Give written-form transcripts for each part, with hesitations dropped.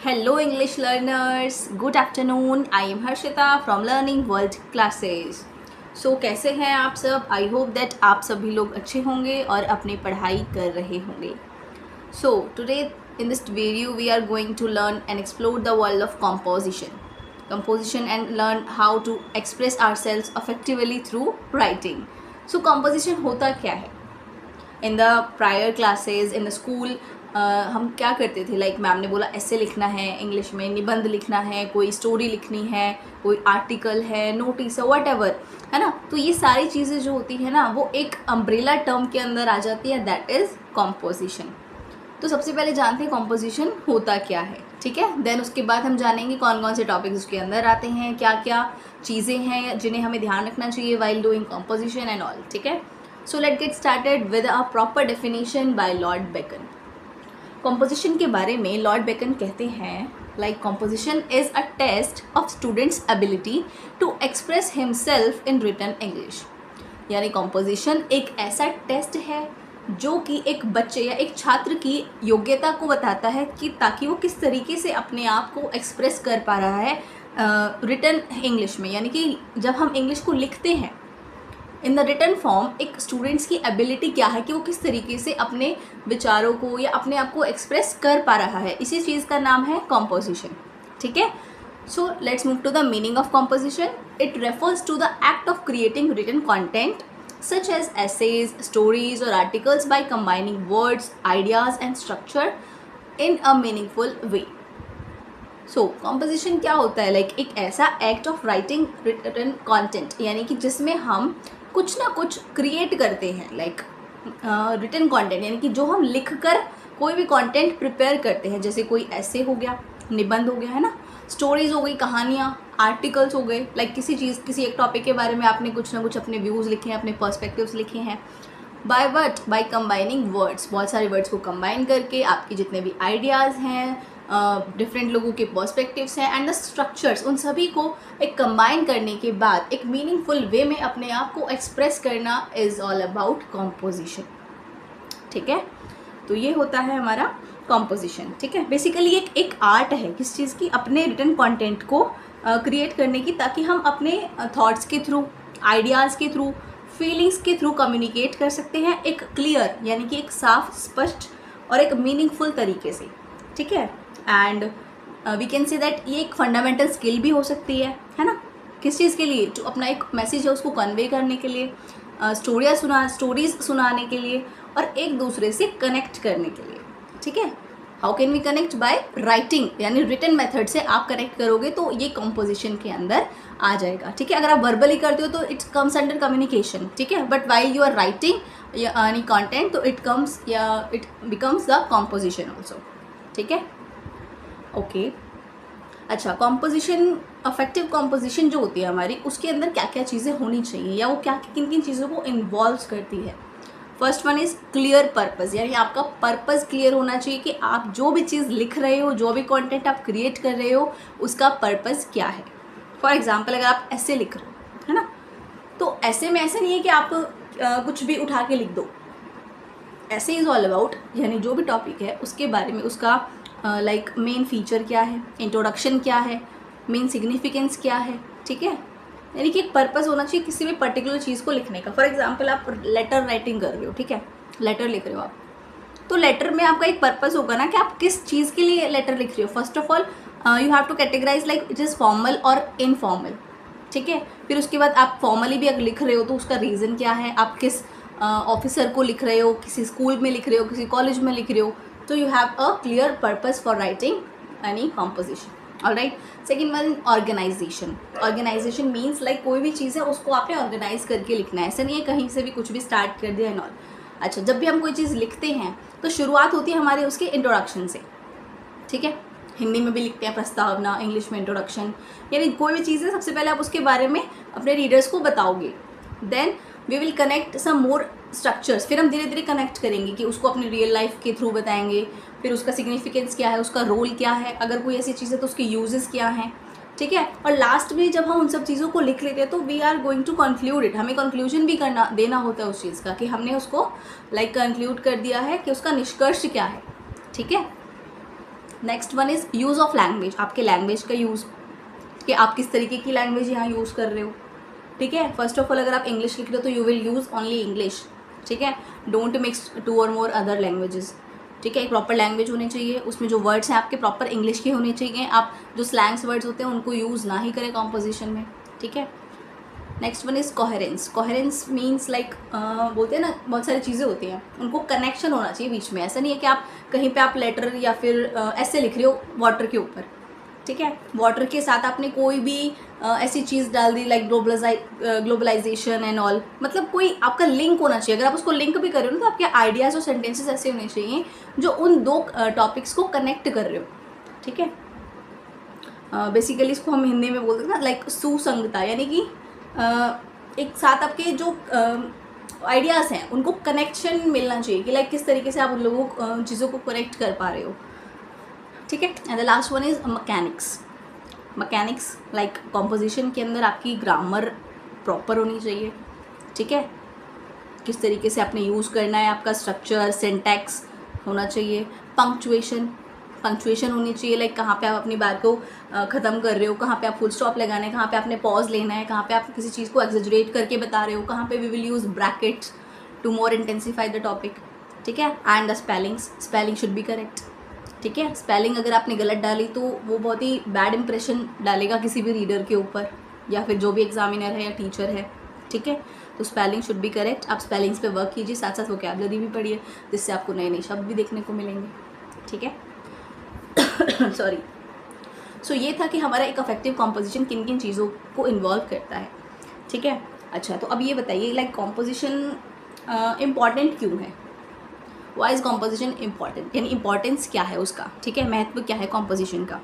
Hello English learners, good afternoon. I am Harshita from Learning World Classes. So कैसे हैं आप सब? I hope that आप सभी लोग अच्छे होंगे और अपनी पढ़ाई कर रहे होंगे. So today in this video we are going to learn and explore the world of composition and learn how to express ourselves effectively through writing. So composition होता क्या है? In the prior classes in the school हम क्या करते थे, like ma'am ने बोला ऐसे लिखना है, इंग्लिश में निबंध लिखना है, कोई स्टोरी लिखनी है, कोई आर्टिकल है, नोटिस है, वट एवर, है ना. तो ये सारी चीज़ें जो होती है ना वो एक अम्ब्रेला टर्म के अंदर आ जाती है, दैट इज़ कॉम्पोजिशन. तो सबसे पहले जानते हैं कॉम्पोजिशन होता क्या है, ठीक है. देन उसके बाद हम जानेंगे कौन कौन से टॉपिक्स उसके अंदर आते हैं, क्या क्या चीज़ें हैं जिन्हें हमें ध्यान रखना चाहिए while doing composition and all, ठीक है. So let's get started with a proper definition by Lord Bacon. Composition के बारे में लॉर्ड बेकन कहते हैं, like composition is a test of student's ability to express himself in written English. यानी composition एक ऐसा टेस्ट है जो कि एक बच्चे या एक छात्र की योग्यता को बताता है कि ताकि वो किस तरीके से अपने आप को एक्सप्रेस कर पा रहा है रिटन इंग्लिश में. यानी कि जब हम इंग्लिश को लिखते हैं इन द रिटन फॉर्म, एक स्टूडेंट्स की एबिलिटी क्या है कि वो किस तरीके से अपने विचारों को या अपने आप को एक्सप्रेस कर पा रहा है, इसी चीज़ का नाम है कॉम्पोजिशन, ठीक है. So let's move to the meaning of composition. It refers to the act of creating written content such as essays, stories और articles by combining words, ideas and structure in a meaningful way. So composition क्या होता है, like एक ऐसा act of writing written content, यानी कि जिसमें हम कुछ ना कुछ क्रिएट करते हैं, लाइक रिटन कंटेंट, यानी कि जो हम लिख कर कोई भी कंटेंट प्रिपेयर करते हैं, जैसे कोई ऐसे हो गया, निबंध हो गया, है ना, स्टोरीज हो गई, कहानियाँ, आर्टिकल्स हो गए, लाइक किसी चीज़ किसी एक टॉपिक के बारे में आपने कुछ ना कुछ अपने व्यूज़ लिखे हैं, अपने पर्सपेक्टिव्स लिखे हैं. By what, by combining words, बहुत सारे वर्ड्स को कंबाइन करके आपके जितने भी आइडियाज़ हैं, डिफरेंट लोगों के पर्सपेक्टिव्स हैं एंड द स्ट्रक्चर्स, उन सभी को एक कंबाइन करने के बाद एक मीनिंगफुल वे में अपने आप को एक्सप्रेस करना इज़ ऑल अबाउट कॉम्पोजिशन, ठीक है. तो ये होता है हमारा कॉम्पोजिशन, ठीक है. बेसिकली एक आर्ट है किस चीज़ की, अपने रिटन कंटेंट को क्रिएट करने की, ताकि हम अपने थॉट्स के थ्रू, आइडियाज़ के थ्रू, फीलिंग्स के थ्रू कम्युनिकेट कर सकते हैं एक क्लियर, यानी कि एक साफ, स्पष्ट और एक मीनिंगफुल तरीके से, ठीक है. And we can say that ये एक फंडामेंटल स्किल भी हो सकती है ना. किस चीज़ के लिए, जो अपना एक मैसेज है उसको कन्वे करने के लिए, स्टोरीज सुनाने के लिए और एक दूसरे से कनेक्ट करने के लिए, ठीक है. How can we connect, by writing, यानी रिटन मेथड से आप कनेक्ट करोगे तो ये कंपोजिशन के अंदर आ जाएगा, ठीक है. अगर आप वर्बली करते हो तो इट्स कम्स अंडर कम्युनिकेशन, ठीक है. But while you are writing any content तो it becomes the composition also, ठीक है. ओके अच्छा, कॉम्पोजिशन, अफेक्टिव कॉम्पोजिशन जो होती है हमारी, उसके अंदर क्या क्या चीज़ें होनी चाहिए या वो क्या किन किन चीज़ों को इन्वॉल्व करती है. First one is clear purpose, यानी आपका पर्पज़ क्लियर होना चाहिए कि आप जो भी चीज़ लिख रहे हो, जो भी कंटेंट आप क्रिएट कर रहे हो, उसका पर्पज़ क्या है. फॉर एग्जांपल अगर आप ऐसे लिख रहे हो, है ना, तो ऐसे में ऐसा नहीं है कि आप कुछ भी उठा के लिख दो. ऐसे इज़ ऑल अबाउट, यानी जो भी टॉपिक है उसके बारे में उसका लाइक मेन फीचर क्या है, इंट्रोडक्शन क्या है, मेन सिग्निफिकेंस क्या है, ठीक है. यानी कि एक पर्पस होना चाहिए किसी भी पर्टिकुलर चीज़ को लिखने का. फॉर एग्जांपल आप लेटर राइटिंग कर रहे हो, ठीक है, लेटर लिख रहे हो आप, तो लेटर में आपका एक पर्पस होगा ना कि आप किस चीज़ के लिए लेटर लिख रहे हो. First of all you have to categorise like it is formal और इनफॉर्मल, ठीक है. फिर उसके बाद आप फॉर्मली भी अगर लिख रहे हो तो उसका रीज़न क्या है, आप किस ऑफिसर को लिख रहे हो, किसी स्कूल में लिख रहे हो, किसी कॉलेज में लिख रहे हो. So you have a clear purpose for writing any composition. All right. Second one, organization. Organization means like कोई भी चीज़ है उसको आपने ऑर्गेनाइज करके लिखना है. ऐसा नहीं है कहीं से भी कुछ भी स्टार्ट कर दिया एंड ऑल. अच्छा, जब भी हम कोई चीज़ लिखते हैं तो शुरुआत होती है हमारे उसके इंट्रोडक्शन से, ठीक है. हिंदी में भी लिखते हैं प्रस्तावना, इंग्लिश में इंट्रोडक्शन, यानी कोई भी चीज़ है सबसे पहले आप उसके बारे में अपने रीडर्स को बताओगे. Then we will connect some more structures, फिर हम धीरे धीरे कनेक्ट करेंगे कि उसको अपनी रियल लाइफ के थ्रू बताएंगे, फिर उसका सिग्निफिकेंस क्या है, उसका रोल क्या है, अगर कोई ऐसी चीज़ है तो उसके यूजेस क्या हैं, ठीक है. और लास्ट में जब हम उन सब चीज़ों को लिख लेते हैं तो we are going to conclude it, हमें कंक्लूजन भी देना होता है उस चीज़ का कि हमने उसको लाइक कंक्लूड कर दिया है कि उसका निष्कर्ष क्या है, ठीक है. Next one is use of language, आपके लैंग्वेज का यूज़, कि आप किस तरीके की लैंग्वेज यहाँ यूज़ कर रहे हो, ठीक है। फर्स्ट ऑफ ऑल अगर आप इंग्लिश लिख रहे हो तो you will use only English, ठीक है। डोंट मिक्स 2 और मोर अदर लैंग्वेजेस, ठीक है। एक प्रॉपर लैंग्वेज होनी चाहिए, उसमें जो वर्ड्स हैं आपके प्रॉपर इंग्लिश के होने चाहिए। आप जो स्लैंग्स वर्ड्स होते हैं उनको यूज़ ना ही करें कॉम्पोजिशन में, ठीक है। Next one is coherence. Coherence means like बोलते हैं ना, बहुत सारी चीज़ें होती हैं, उनको कनेक्शन होना चाहिए बीच में। ऐसा नहीं है कि आप कहीं पे आप लेटर या फिर ऐसे लिख रहे हो वाटर के ऊपर, ठीक है। वाटर के साथ आपने कोई भी ऐसी चीज़ डाल दी लाइक ग्लोबलाइजेशन एंड ऑल, मतलब कोई आपका लिंक होना चाहिए। अगर आप उसको लिंक भी कर रहे हो ना तो आपके आइडियाज़ और सेंटेंसेस ऐसे होने चाहिए जो उन दो टॉपिक्स को कनेक्ट कर रहे हो, ठीक है। बेसिकली इसको हम हिंदी में बोलते हैं ना लाइक सुसंगता, यानी कि एक साथ आपके जो आइडियाज़ हैं उनको कनेक्शन मिलना चाहिए कि लाइक किस तरीके से आप उन लोगों चीज़ों को कनेक्ट कर पा रहे हो, ठीक है। And the last one is mechanics. Mechanics like composition के अंदर आपकी ग्रामर प्रॉपर होनी चाहिए, ठीक है। किस तरीके से आपने यूज़ करना है, आपका स्ट्रक्चर, सिंटैक्स होना चाहिए। पंक्चुएशन होनी चाहिए, लाइक कहाँ पे आप अपनी बात को ख़त्म कर रहे हो, कहाँ पे आप फुल स्टॉप लगाना है, कहाँ पे आपने पॉज लेना है, कहाँ पे आप किसी चीज़ को एक्सेजरेट करके बता रहे हो, कहाँ पे we will use brackets to more intensify the topic, ठीक है। And the spelling should be correct, ठीक है। स्पेलिंग अगर आपने गलत डाली तो वो बहुत ही बैड इंप्रेशन डालेगा किसी भी रीडर के ऊपर या फिर जो भी एग्जामिनर है या टीचर है, ठीक है। तो स्पेलिंग शुड बी करेक्ट। आप स्पेलिंग्स पे वर्क कीजिए, साथ साथ वोकैबुलरी भी पढ़िए, जिससे आपको नए नए शब्द भी देखने को मिलेंगे, ठीक है। सॉरी। सो ये था कि हमारा एक अफेक्टिव कॉम्पोजिशन किन किन चीज़ों को इन्वॉल्व करता है, ठीक है। अच्छा, तो अब ये बताइए लाइक कॉम्पोजिशन इम्पॉर्टेंट क्यों है? वाई इज़ कॉम्पोजिशन इम्पॉर्टेंट, यानी इंपॉर्टेंस क्या है उसका, ठीक है, महत्व क्या है कॉम्पोजिशन का।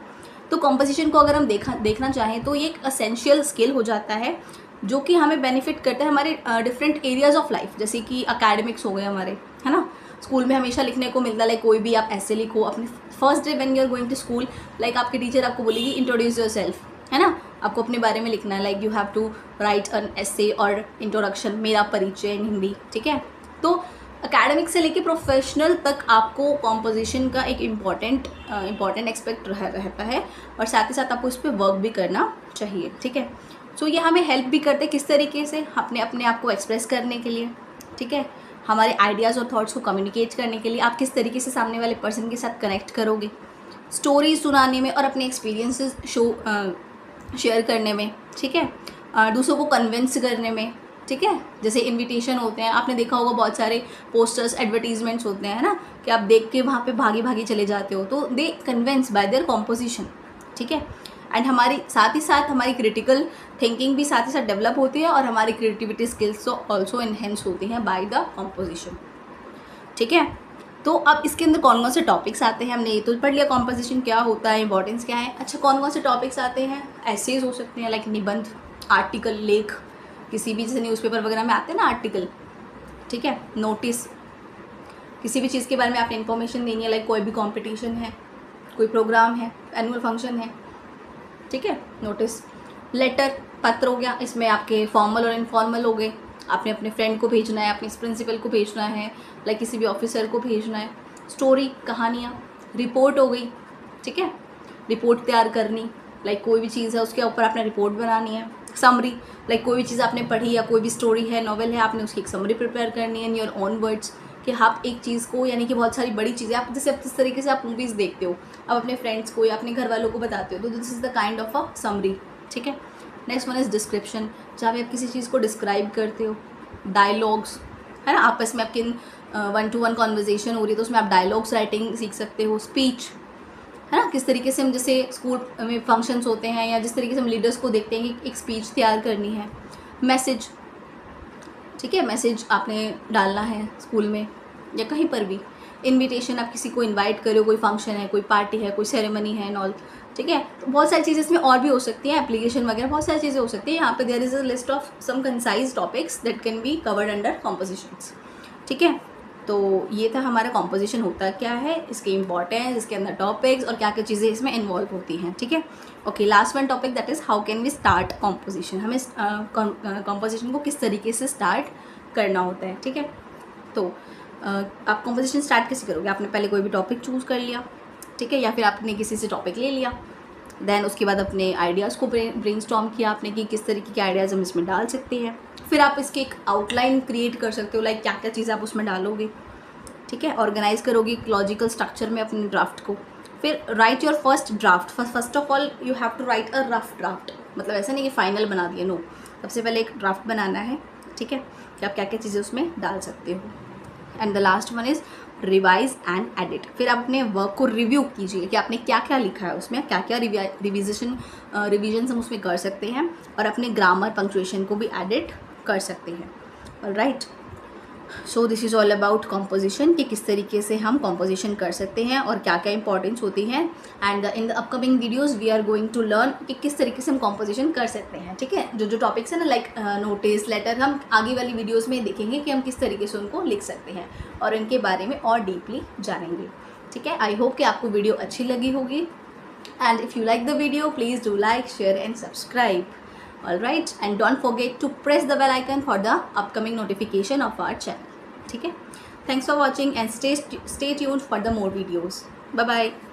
तो कॉम्पोजिशन को अगर हम देखना चाहें तो ये एक असेंशियल स्किल हो जाता है जो कि हमें बेनिफिट करता है हमारे डिफरेंट एरियाज़ ऑफ लाइफ, जैसे कि अकेडमिक्स हो गए हमारे, है ना। स्कूल में हमेशा लिखने को मिलता है लाइक कोई भी आप ऐसे लिखो अपने first day when you are going to school, like आपके टीचर आपको बोलेगी इंट्रोड्यूस योर सेल्फ, है ना। आपको अपने बारे में लिखना है, like you have to write an essay और इंट्रोडक्शन, मेरा परिचय इन हिंदी, ठीक है। तो अकेडमिक से लेके प्रोफेशनल तक आपको कॉम्पोजिशन का एक इम्पॉर्टेंट एक्सपेक्ट रहता है और साथ ही साथ आपको इस पर वर्क भी करना चाहिए, ठीक है। सो ये हमें हेल्प भी करते हैं किस तरीके से, अपने आप को एक्सप्रेस करने के लिए, ठीक है। हमारे आइडियाज़ और थॉट्स को कम्युनिकेट करने के लिए आप किस तरीके से सामने वाले पर्सन के साथ कनेक्ट करोगे, स्टोरी सुनाने में और अपने एक्सपीरियंसेस शेयर करने में, ठीक है। दूसरों को कन्विंस करने में, ठीक है। जैसे इनविटेशन होते हैं, आपने देखा होगा बहुत सारे पोस्टर्स, एडवर्टीजमेंट्स होते हैं, है ना, कि आप देख के वहाँ पे भागी चले जाते हो, तो they convince bye there composition, ठीक है। एंड साथ ही साथ हमारी क्रिटिकल थिंकिंग भी साथ ही साथ डेवलप होती है और हमारी क्रिएटिविटी स्किल्स ऑल्सो इन्हेंस होती हैं बाय द कॉम्पोजिशन, ठीक है। तो अब इसके अंदर कौन कौन से टॉपिक्स आते हैं, हमने ये तो पढ़ लिया कॉम्पोजिशन क्या होता है, इंपॉर्टेंस क्या है। अच्छा, कौन कौन से टॉपिक्स आते हैं? एसेज हो सकते हैं, लाइक निबंध, आर्टिकल, लेख, किसी भी जैसे न्यूज़पेपर वगैरह में आते हैं ना आर्टिकल, ठीक है। नोटिस, किसी भी चीज़ के बारे में आपने इन्फॉर्मेशन देनी है, लाइक कोई भी कॉम्पिटिशन है, कोई प्रोग्राम है, एनुअल फंक्शन है, ठीक है, नोटिस। लेटर, पत्र हो गया, इसमें आपके फॉर्मल और इनफॉर्मल हो गए, आपने अपने फ्रेंड को भेजना है, अपने प्रिंसिपल को भेजना है, लाइक किसी भी ऑफिसर को भेजना है। स्टोरी, कहानियाँ। रिपोर्ट हो गई, ठीक है, रिपोर्ट तैयार करनी, लाइक कोई भी चीज़ है उसके ऊपर आपने रिपोर्ट बनानी है। समरी, लाइक कोई भी चीज़ आपने पढ़ी या कोई भी स्टोरी है, नॉवेल है, आपने उसकी एक समरी प्रिपेयर करनी है इन योर ओन वर्ड्स, कि आप एक चीज़ को, यानी कि बहुत सारी बड़ी चीज़ें आप जैसे जिस तरीके से आप मूवीज़ देखते हो, आप अपने फ्रेंड्स को या अपने घर वालों को बताते हो, तो this is the kind of a summary, ठीक है। नेक्स्ट वन इज़ डिस्क्रिप्शन, जहाँ पे आप किसी चीज़ को डिस्क्राइब करते हो। डायलॉग्स, है ना, आपस में आपकी 1-to-1 कॉन्वर्जेशन हो रही है तो उसमें आप डायलॉग्स राइटिंग सीख सकते हो। स्पीच, है ना, किस तरीके से हम जैसे स्कूल में फंक्शंस होते हैं या जिस तरीके से हम लीडर्स को देखते हैं कि एक स्पीच तैयार करनी है। मैसेज, ठीक है, मैसेज आपने डालना है स्कूल में या कहीं पर भी। इनविटेशन, आप किसी को इनवाइट करो, कोई फंक्शन है, कोई पार्टी है, कोई सेरेमनी है एंड ऑल, ठीक है। तो बहुत सारी चीज़ें इसमें और भी हो सकती हैं, एप्लीकेशन वगैरह बहुत सारी चीज़ें हो सकती हैं। यहाँ पे there is a list of some concise topics that can be covered under compositions, ठीक है। तो ये था हमारा कॉम्पोजिशन होता क्या है, इसके इंपॉर्टेंस, इसके अंदर टॉपिक्स और क्या क्या चीज़ें इसमें इन्वॉल्व होती हैं, ठीक है। Okay, last one topic that is how can we start composition, हमें कॉम्पोजिशन को किस तरीके से स्टार्ट करना होता है, ठीक है। तो आप कॉम्पोजिशन स्टार्ट कैसे करोगे? आपने पहले कोई भी टॉपिक चूज़ कर लिया, ठीक है, या फिर आपने किसी से टॉपिक ले लिया, देन उसके बाद अपने आइडियाज़ को ब्रेनस्टॉर्म किया आपने कि किस तरीके के आइडियाज़ हम इसमें डाल सकते हैं। फिर आप इसके एक आउटलाइन क्रिएट कर सकते हो, लाइक क्या क्या चीज़ें आप उसमें डालोगे, ठीक है, ऑर्गेनाइज करोगे एक लॉजिकल स्ट्रक्चर में अपने ड्राफ्ट को। फिर write your first draft. First of all you have to write a rough draft, मतलब ऐसा नहीं कि फाइनल बना दिया, नो, सबसे पहले एक ड्राफ्ट बनाना है, ठीक है, कि आप क्या क्या चीज़ें उसमें डाल सकते हो। And the last one is revise and edit. फिर आप अपने वर्क को रिव्यू कीजिए कि आपने क्या क्या लिखा है उसमें, क्या क्या रिविजन हम उसमें कर सकते हैं, और अपने ग्रामर पंक्चुएशन को भी एडिट कर सकते हैं। Alright, so this is all about composition, कि किस तरीके से हम कॉम्पोजिशन कर सकते हैं और क्या क्या इंपॉर्टेंस होती है। And in the upcoming videos we are going to learn कि किस तरीके से हम कॉम्पोजिशन कर सकते हैं, ठीक है। जो जो टॉपिक्स हैं ना, लाइक नोटिस, लेटर, हम आगे वाली वीडियोज़ में देखेंगे कि हम किस तरीके से उनको लिख सकते हैं और इनके बारे में और डीपली जानेंगे, ठीक है। आई होप कि आपको वीडियो अच्छी लगी होगी, and if you like the video please do like, share and subscribe. All right, and don't forget to press the bell icon for the upcoming notification of our channel. ठीक है, thanks for watching and stay tuned for the more videos. Bye bye.